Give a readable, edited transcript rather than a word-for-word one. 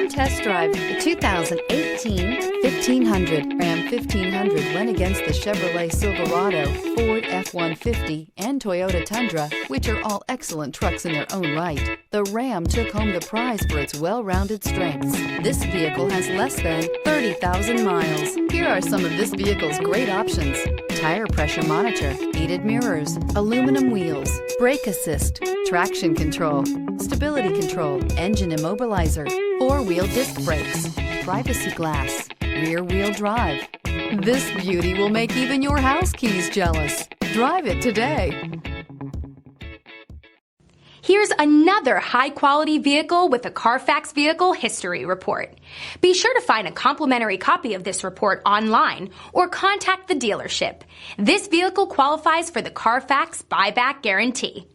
Come test drive the 2018 1500. Ram 1500 went against the Chevrolet Silverado, Ford F-150, and Toyota Tundra, which are all excellent trucks in their own right. The Ram took home the prize for its well-rounded strengths. This vehicle has less than 30,000 miles. Here are some of this vehicle's great options: tire pressure monitor, heated mirrors, aluminum wheels, brake assist, traction control, stability control, engine immobilizer, four-wheel disc brakes, privacy glass, rear-wheel drive. This beauty will make even your house keys jealous. Drive it today. Here's another high-quality vehicle with a Carfax Vehicle History Report. Be sure to find a complimentary copy of this report online or contact the dealership. This vehicle qualifies for the Carfax Buyback Guarantee.